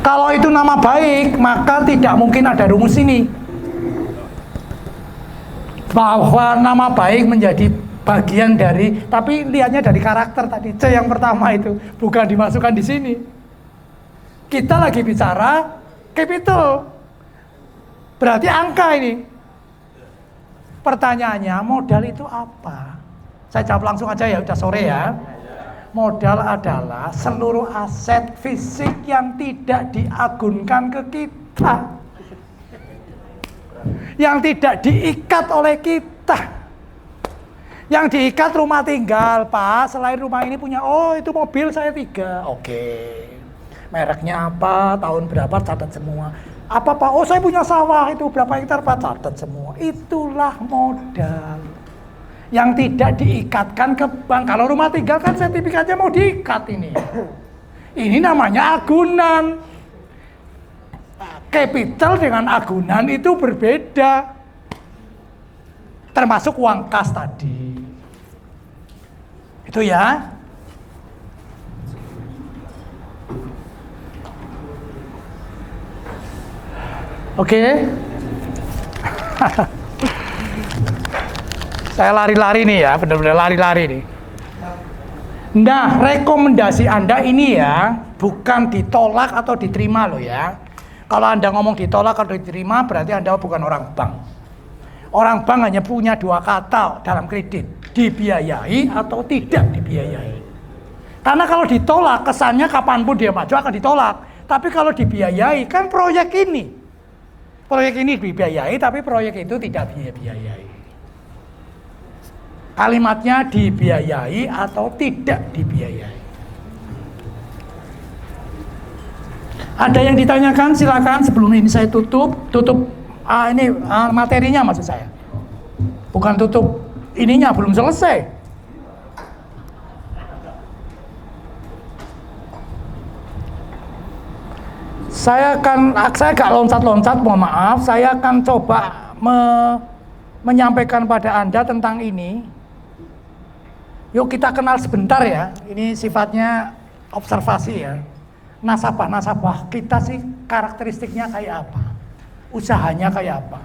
Kalau itu nama baik, maka tidak mungkin ada rumus ini. Bahwa nama baik menjadi bagian dari, tapi lihatnya dari karakter tadi. C yang pertama itu bukan dimasukkan di sini. Kita lagi bicara capital. Berarti angka ini. Pertanyaannya, modal itu apa? Saya jawab langsung aja ya, udah sore ya. Modal adalah seluruh aset fisik yang tidak diagunkan ke kita, yang tidak diikat oleh kita. Yang diikat rumah tinggal, Pak. Selain rumah ini punya, oh itu mobil saya 3. Oke. Mereknya apa, tahun berapa, catat semua. Apa Pak? Oh saya punya sawah itu berapa hektar Pak, catat semua. Itulah modal yang tidak diikatkan ke bank. Kalau rumah tinggal kan sertifikatnya mau diikat ini. Ini namanya agunan. Capital dengan agunan itu berbeda. Termasuk uang kas tadi. Itu ya. Oke. Saya lari-lari nih ya, benar-benar lari-lari nih. Nah, rekomendasi Anda ini ya, bukan ditolak atau diterima loh ya. Kalau Anda ngomong ditolak atau diterima, berarti Anda bukan orang bank. Orang bank hanya punya 2 kata dalam kredit, dibiayai atau tidak dibiayai. Karena kalau ditolak, kesannya kapanpun dia maju akan ditolak. Tapi kalau dibiayai, kan proyek ini. Proyek ini dibiayai, tapi proyek itu tidak dibiayai. Kalimatnya dibiayai atau tidak dibiayai. Ada yang ditanyakan, silakan. Sebelum ini saya tutup materinya maksud saya. Bukan tutup ininya, belum selesai. Saya agak loncat-loncat, mohon maaf. Saya akan coba menyampaikan pada Anda tentang ini. Yuk kita kenal sebentar ya. Ini sifatnya observasi ya. Nasabah kita sih karakteristiknya kayak apa? Usahanya kayak apa?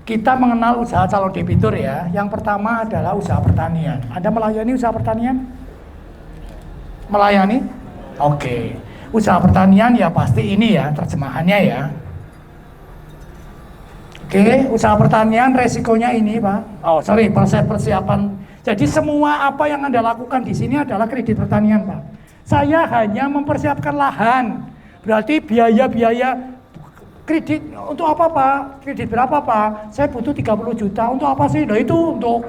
Kita mengenal usaha calon debitur ya. Yang pertama adalah usaha pertanian. Anda melayani usaha pertanian? Melayani? Oke. Usaha pertanian ya pasti ini ya terjemahannya ya. Oke, usaha pertanian resikonya ini Pak. Oh sorry, persiapan. Jadi semua apa yang Anda lakukan di sini adalah kredit pertanian Pak. Saya hanya mempersiapkan lahan. Berarti biaya-biaya kredit untuk apa Pak? Kredit berapa Pak? Saya butuh 30 juta. Untuk apa sih? Nah itu untuk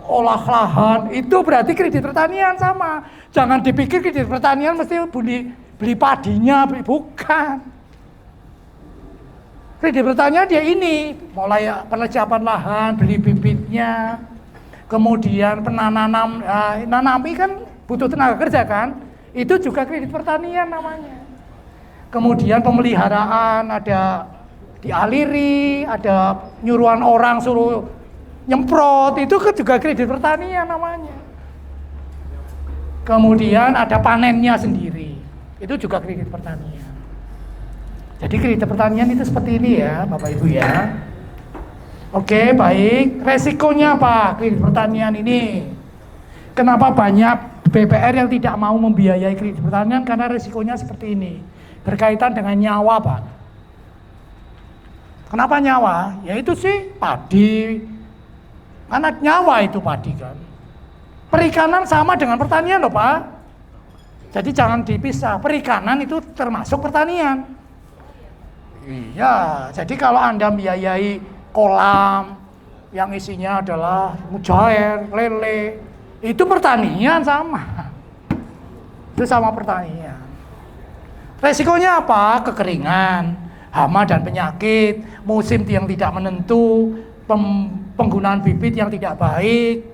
olah lahan. Itu berarti kredit pertanian sama. Jangan dipikir kredit pertanian mesti beli padinya, bukan. Kredit pertanian dia ini, mulai persiapan lahan, beli bibitnya, kemudian nanami kan butuh tenaga kerja kan, itu juga kredit pertanian namanya. Kemudian pemeliharaan, ada dialiri, ada nyuruhan orang suruh nyemprot, itu kan juga kredit pertanian namanya. Kemudian ada panennya sendiri, itu juga kredit pertanian. Jadi kredit pertanian itu seperti ini ya Bapak Ibu ya. Oke baik, resikonya apa kredit pertanian ini? Kenapa banyak BPR yang tidak mau membiayai kredit pertanian? Karena resikonya seperti ini, berkaitan dengan nyawa Pak. Kenapa nyawa? Ya itu sih padi, karena nyawa itu padi kan. Perikanan sama dengan pertanian loh Pak. Jadi jangan dipisah, perikanan itu termasuk pertanian. Iya, jadi kalau Anda membiayai kolam yang isinya adalah mujair, lele, itu pertanian sama. Itu sama pertanian. Resikonya apa? Kekeringan, hama dan penyakit, musim yang tidak menentu, penggunaan bibit yang tidak baik,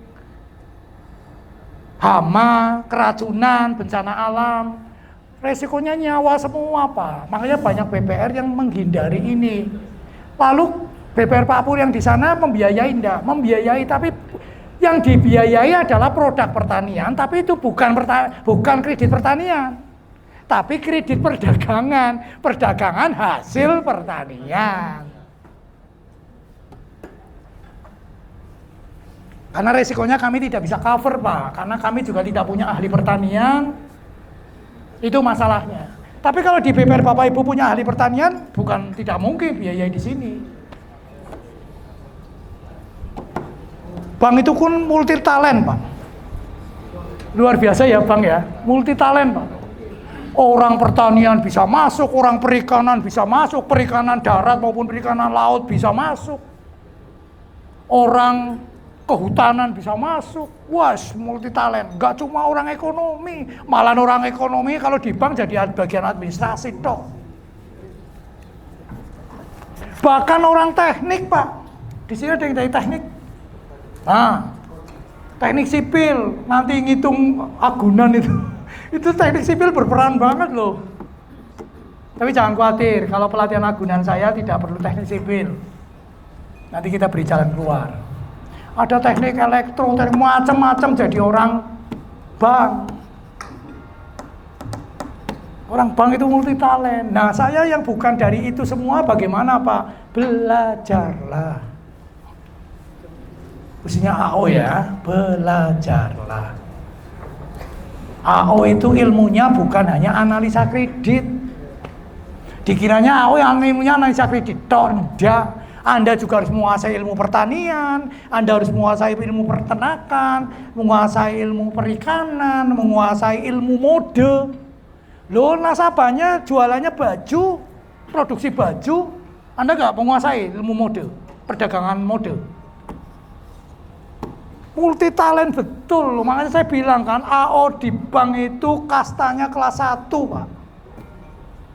hama, keracunan, bencana alam. Resikonya nyawa semua Pak. Makanya banyak BPR yang menghindari ini. Lalu BPR Pak Pur yang di sana membiayai enggak? Membiayai, tapi yang dibiayai adalah produk pertanian, tapi itu bukan kredit pertanian. tapi kredit perdagangan. Perdagangan hasil pertanian. Karena resikonya kami tidak bisa cover, Pak. Karena kami juga tidak punya ahli pertanian. Itu masalahnya. Tapi kalau di BPR Bapak Ibu punya ahli pertanian, bukan tidak mungkin biayai di sini. Bank itu kan multi talent, Pak. Luar biasa ya, Bang ya. Multi talent, Pak. Orang pertanian bisa masuk, orang perikanan bisa masuk, perikanan darat maupun perikanan laut bisa masuk. Orang kehutanan bisa masuk. Wah, multi talent. Gak cuma orang ekonomi, malah orang ekonomi kalau di bank jadi bagian administrasi toh. Bahkan orang teknik, Pak. Di sini ada yang dari teknik. Nah, teknik sipil nanti ngitung agunan itu teknik sipil berperan banget loh. Tapi jangan khawatir, kalau pelatihan agunan saya tidak perlu teknik sipil. Nanti kita beri jalan keluar. Ada teknik elektro, teknik macam-macam jadi orang bank. Orang bank itu multi talent. Nah, saya yang bukan dari itu semua bagaimana, Pak? Belajarlah. Khususnya AO ya, belajarlah. AO itu ilmunya bukan hanya analisa kredit. Dikiranya AO yang ilmunya analisa kredit, tidak. Anda juga harus menguasai ilmu pertanian, Anda harus menguasai ilmu peternakan, menguasai ilmu perikanan, menguasai ilmu mode. Loh, nasabahnya jualannya baju, produksi baju, Anda nggak menguasai ilmu mode, perdagangan mode. Multi talent betul, makanya saya bilang kan AO di bank itu kastanya kelas 1, Pak.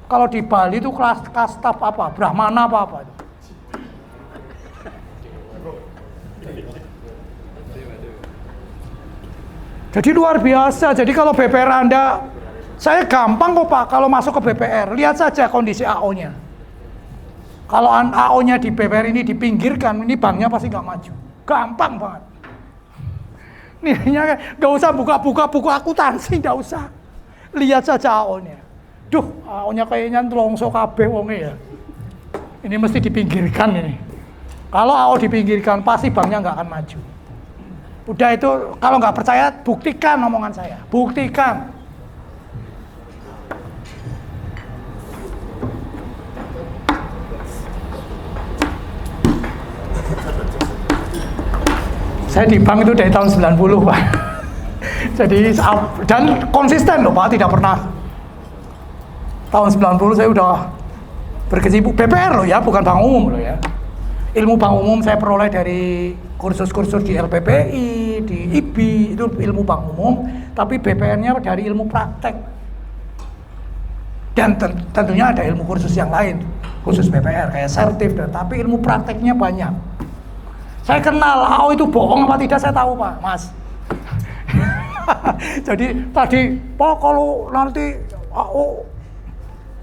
Kalau di Bali itu kelas kasta apa? Brahmana apa itu. Jadi luar biasa. Jadi kalau BPR Anda, saya gampang kok, Pak, kalau masuk ke BPR, lihat saja kondisi AO-nya. Kalau AO-nya di BPR ini dipinggirkan, ini banknya pasti nggak maju. Gampang banget. Nilainya nggak usah buka-buka buku akuntansi, nggak usah. Lihat saja AO-nya. Duh, AO-nya kayaknya telongso kabeh wonge ya. Ini mesti dipinggirkan ini. Kalau AO dipinggirkan, pasti banknya nggak akan maju. Udah itu, kalau nggak percaya, buktikan omongan saya. Buktikan. Saya di bank itu dari tahun 90, Pak. Jadi, dan konsisten loh, Pak, tidak pernah. Tahun 90 saya udah berkecimpung, BPR loh ya, bukan bank umum loh ya. Ilmu bank umum saya peroleh dari kursus-kursus di LPPI, di IB, itu ilmu bank umum, tapi BPR-nya dari ilmu praktek. Dan tentunya ada ilmu kursus yang lain, khusus BPR, kayak sertif, tapi ilmu prakteknya banyak. Saya kenal AO itu bohong apa tidak saya tahu, Pak, Mas. Jadi tadi, Pak, kalau nanti AO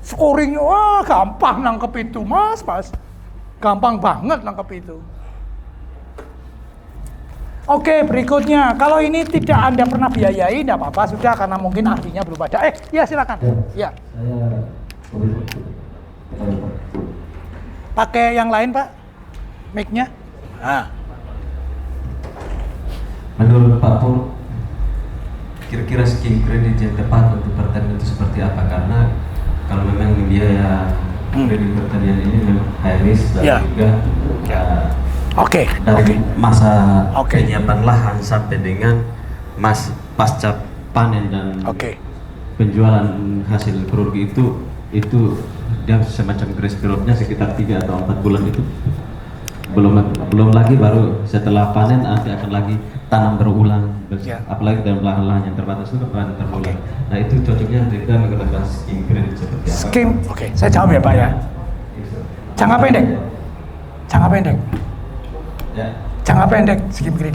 scoringnya, wah gampang nangkep itu, Mas. Gampang banget nangkep itu. Oke, berikutnya. Kalau ini tidak Anda pernah biayai, tidak apa-apa, sudah, karena mungkin ahlinya belum ada. Ya silakan. Ya. Pakai yang lain, Pak, mic-nya. Nah. Menurut Pak Pur, kira-kira skim kredit yang tepat untuk pertanian itu seperti apa? Karena kalau memang biaya kredit pertanian ini memang high risk dan juga dari masa penyiapan lahan sampai dengan pasca panen dan penjualan hasil produk itu dia semacam grace periodnya sekitar 3 atau 4 bulan itu. Belum lagi baru setelah panen nanti akan lagi tanam berulang, apalagi dalam lahan-lahan yang terbatas itu panen berulang. Nah, itu cocoknya kita menggunakan skim kredit seperti apa? Skim, saya jawab ya, Pak ya. Jangka pendek. Ya. Jangka pendek skim kredit.